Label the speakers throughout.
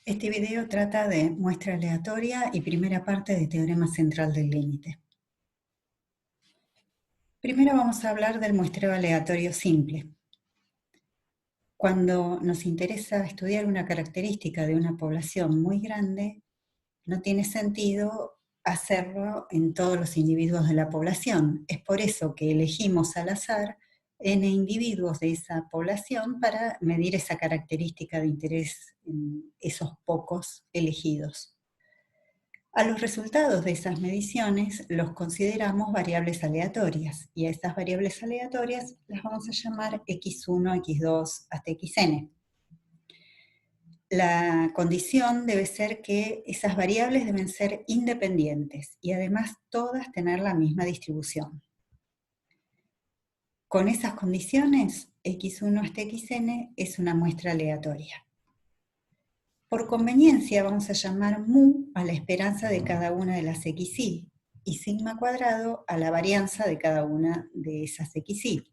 Speaker 1: Este video trata de muestra aleatoria y primera parte de teorema central del límite. Primero vamos a hablar del muestreo aleatorio simple. Cuando nos interesa estudiar una característica de una población muy grande, no tiene sentido hacerlo en todos los individuos de la población. Es por eso que elegimos al azar n individuos de esa población para medir esa característica de interés en esos pocos elegidos. A los resultados de esas mediciones los consideramos variables aleatorias, y a estas variables aleatorias las vamos a llamar x1, x2, hasta xn. La condición debe ser que esas variables deben ser independientes y además todas tener la misma distribución. Con esas condiciones, x1 hasta xn es una muestra aleatoria. Por conveniencia vamos a llamar mu a la esperanza de cada una de las xy y sigma cuadrado a la varianza de cada una de esas xy.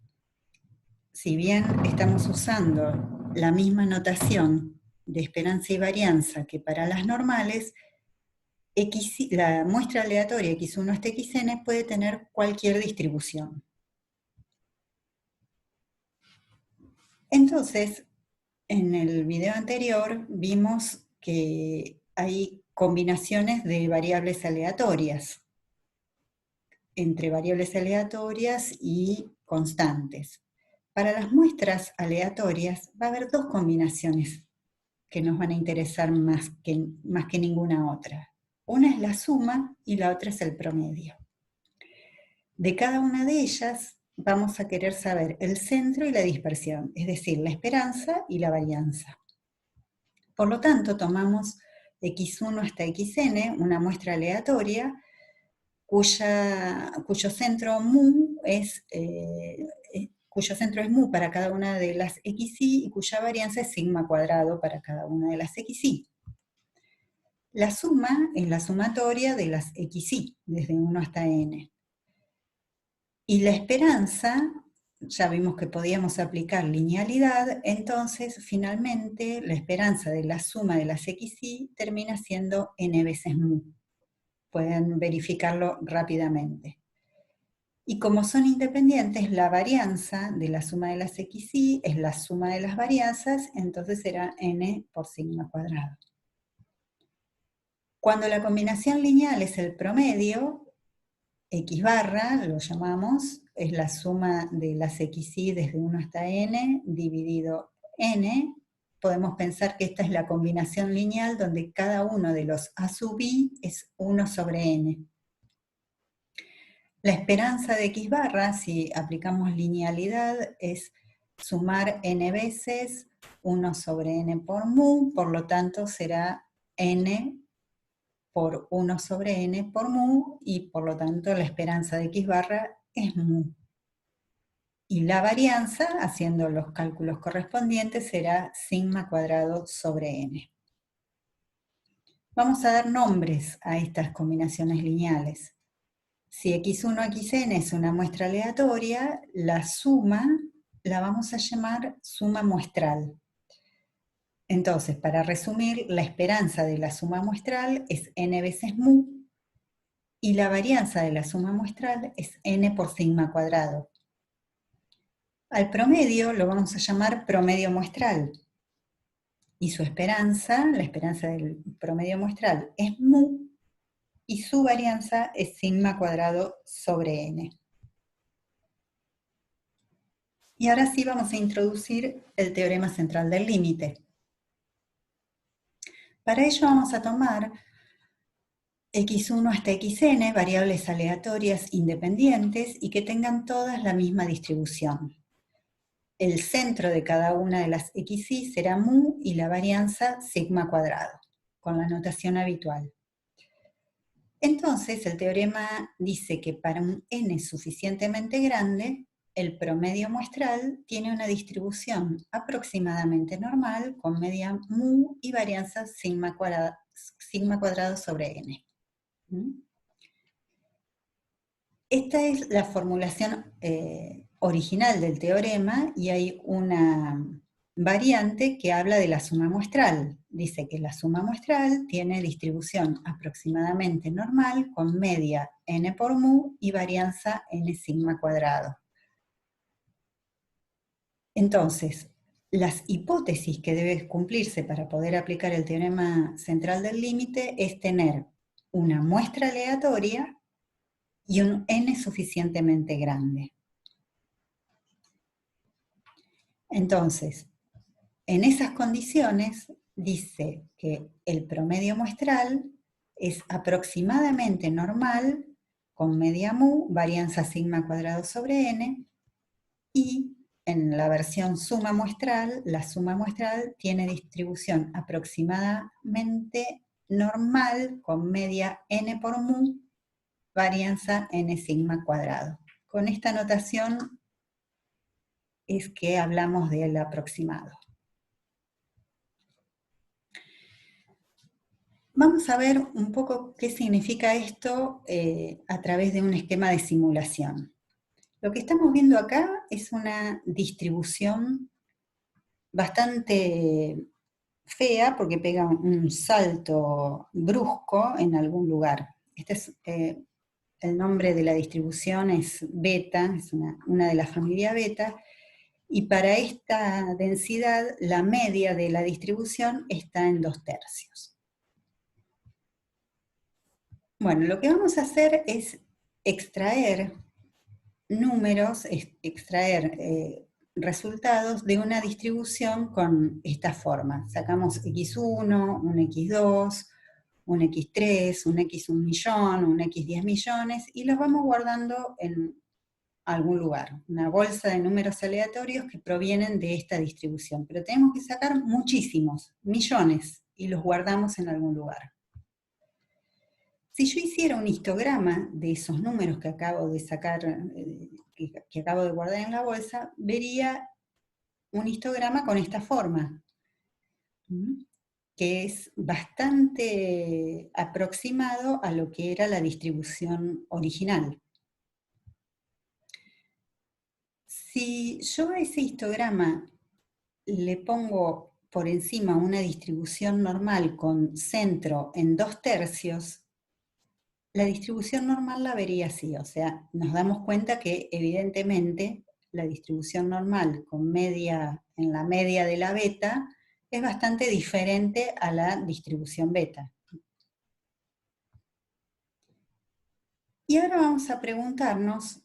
Speaker 1: Si bien estamos usando la misma notación de esperanza y varianza que para las normales, la muestra aleatoria x1 hasta xn puede tener cualquier distribución. Entonces, en el video anterior vimos que hay combinaciones de variables aleatorias, entre variables aleatorias y constantes. Para las muestras aleatorias va a haber dos combinaciones que nos van a interesar más que ninguna otra. Una es la suma y la otra es el promedio. De cada una de ellas vamos a querer saber el centro y la dispersión, es decir, la esperanza y la varianza. Por lo tanto, tomamos x1 hasta xn, una muestra aleatoria, cuyo centro es mu para cada una de las xy y cuya varianza es sigma cuadrado para cada una de las xy. La suma es la sumatoria de las xy, desde 1 hasta n. Y la esperanza, ya vimos que podíamos aplicar linealidad, entonces finalmente la esperanza de la suma de las xy termina siendo n veces mu. Pueden verificarlo rápidamente. Y como son independientes, la varianza de la suma de las xy es la suma de las varianzas, entonces será n por sigma cuadrado. Cuando la combinación lineal es el promedio, x barra, lo llamamos, es la suma de las xy desde 1 hasta n dividido n. Podemos pensar que esta es la combinación lineal donde cada uno de los a sub i es 1 sobre n. La esperanza de x barra, si aplicamos linealidad, es sumar n veces 1 sobre n por mu, por lo tanto será n por 1 sobre n por mu, y por lo tanto la esperanza de x barra es mu. Y la varianza, haciendo los cálculos correspondientes, será sigma cuadrado sobre n. Vamos a dar nombres a estas combinaciones lineales. Si x1 xn es una muestra aleatoria, la suma la vamos a llamar suma muestral. Entonces, para resumir, la esperanza de la suma muestral es n veces mu, y la varianza de la suma muestral es n por sigma cuadrado. Al promedio lo vamos a llamar promedio muestral, y su esperanza, la esperanza del promedio muestral, es mu, y su varianza es sigma cuadrado sobre n. Y ahora sí vamos a introducir el teorema central del límite. Para ello vamos a tomar x1 hasta xn, variables aleatorias independientes y que tengan todas la misma distribución. El centro de cada una de las xy será mu y la varianza sigma cuadrado, con la notación habitual. Entonces el teorema dice que para un n suficientemente grande, el promedio muestral tiene una distribución aproximadamente normal con media mu y varianza sigma cuadrado sobre n. Esta es la formulación original del teorema, y hay una variante que habla de la suma muestral. Dice que la suma muestral tiene distribución aproximadamente normal con media n por mu y varianza n sigma cuadrado. Entonces, las hipótesis que deben cumplirse para poder aplicar el teorema central del límite es tener una muestra aleatoria y un n suficientemente grande. Entonces, en esas condiciones, dice que el promedio muestral es aproximadamente normal con media mu, varianza sigma cuadrado sobre n, y en la versión suma muestral, la suma muestral tiene distribución aproximadamente normal con media n por mu, varianza n sigma cuadrado. Con esta notación es que hablamos del aproximado. Vamos a ver un poco qué significa esto a través de un esquema de simulación. Lo que estamos viendo acá es una distribución bastante fea porque pega un salto brusco en algún lugar. Este es, el nombre de la distribución es beta, es una de la familia beta, y para esta densidad la media de la distribución está en 2/3. Bueno, lo que vamos a hacer es extraer números, extraer resultados de una distribución con esta forma. Sacamos x1, un x2, un x3, un x 1.000.000, un x 10.000.000, y los vamos guardando en algún lugar. Una bolsa de números aleatorios que provienen de esta distribución. Pero tenemos que sacar muchísimos, millones, y los guardamos en algún lugar. Si yo hiciera un histograma de esos números que acabo de sacar, que acabo de guardar en la bolsa, vería un histograma con esta forma, que es bastante aproximado a lo que era la distribución original. Si yo a ese histograma le pongo por encima una distribución normal con centro en 2/3, la distribución normal la vería así, o sea, nos damos cuenta que evidentemente la distribución normal con media en la media de la beta es bastante diferente a la distribución beta. Y ahora vamos a preguntarnos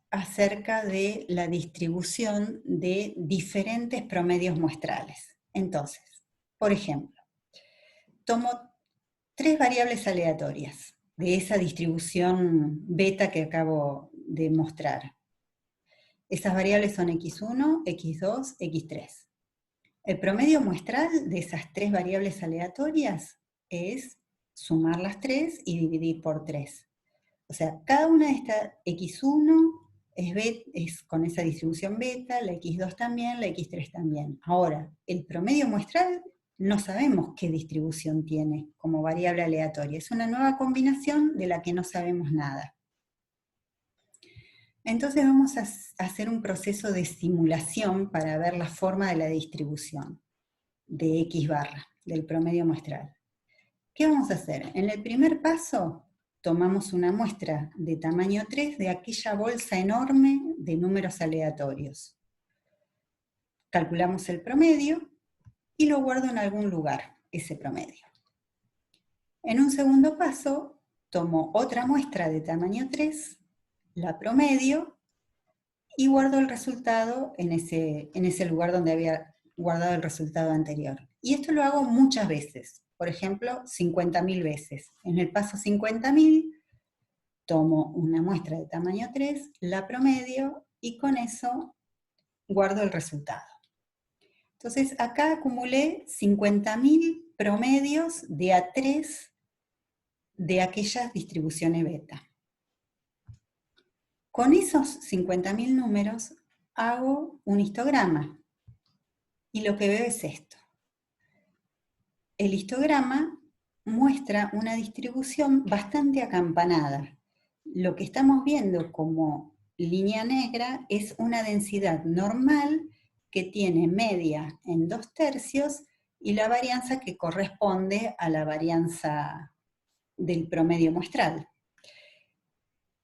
Speaker 1: acerca de la distribución de diferentes promedios muestrales. Entonces, por ejemplo, tomo 3 variables aleatorias de esa distribución beta que acabo de mostrar. Esas variables son x1, x2, x3. El promedio muestral de esas 3 variables aleatorias es sumar las 3 y dividir por 3. O sea, cada una de estas x1 es con esa distribución beta, la x2 también, la x3 también. Ahora, el promedio muestral no sabemos qué distribución tiene como variable aleatoria. Es una nueva combinación de la que no sabemos nada. Entonces vamos a hacer un proceso de simulación para ver la forma de la distribución de x barra, del promedio muestral. ¿Qué vamos a hacer? En el primer paso, tomamos una muestra de tamaño 3 de aquella bolsa enorme de números aleatorios. Calculamos el promedio y lo guardo en algún lugar, ese promedio. En un segundo paso, tomo otra muestra de tamaño 3, la promedio, y guardo el resultado en ese lugar donde había guardado el resultado anterior. Y esto lo hago muchas veces, por ejemplo, 50.000 veces. En el paso 50.000, tomo una muestra de tamaño 3, la promedio, y con eso guardo el resultado. Entonces, acá acumulé 50.000 promedios de A3 de aquellas distribuciones beta. Con esos 50.000 números hago un histograma. Y lo que veo es esto. El histograma muestra una distribución bastante acampanada. Lo que estamos viendo como línea negra es una densidad normal que tiene media en 2/3 y la varianza que corresponde a la varianza del promedio muestral.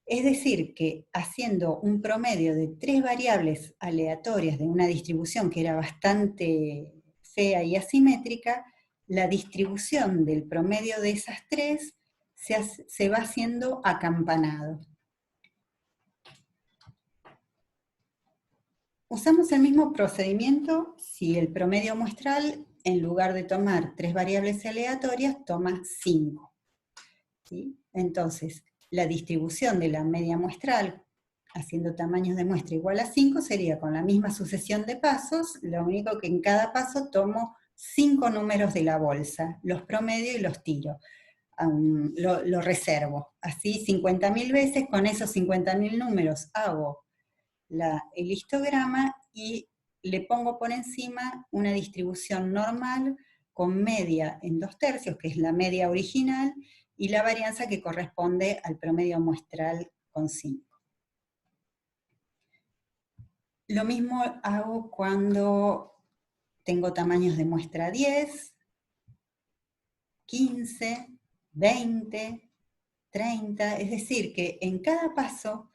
Speaker 1: Es decir, que haciendo un promedio de 3 variables aleatorias de una distribución que era bastante fea y asimétrica, la distribución del promedio de esas 3 se va haciendo acampanado. Usamos el mismo procedimiento si el promedio muestral, en lugar de tomar 3 variables aleatorias, toma 5. ¿Sí? Entonces, la distribución de la media muestral, haciendo tamaños de muestra igual a 5, sería con la misma sucesión de pasos, lo único que en cada paso tomo 5 números de la bolsa, los promedio y los tiro. Lo reservo. Así 50.000 veces, con esos 50.000 números hago el histograma y le pongo por encima una distribución normal con media en 2/3, que es la media original, y la varianza que corresponde al promedio muestral con 5. Lo mismo hago cuando tengo tamaños de muestra 10, 15, 20, 30, es decir, que en cada paso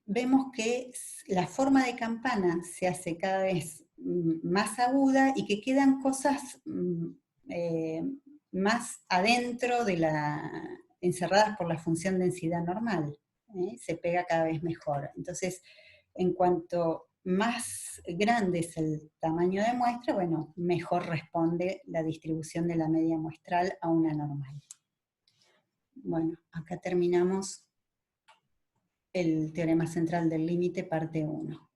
Speaker 1: vemos que la forma de campana se hace cada vez más aguda y que quedan cosas más adentro encerradas por la función densidad normal. Se pega cada vez mejor. Entonces, en cuanto más grande es el tamaño de muestra, bueno, mejor responde la distribución de la media muestral a una normal. Bueno, acá terminamos el teorema central del límite, parte 1.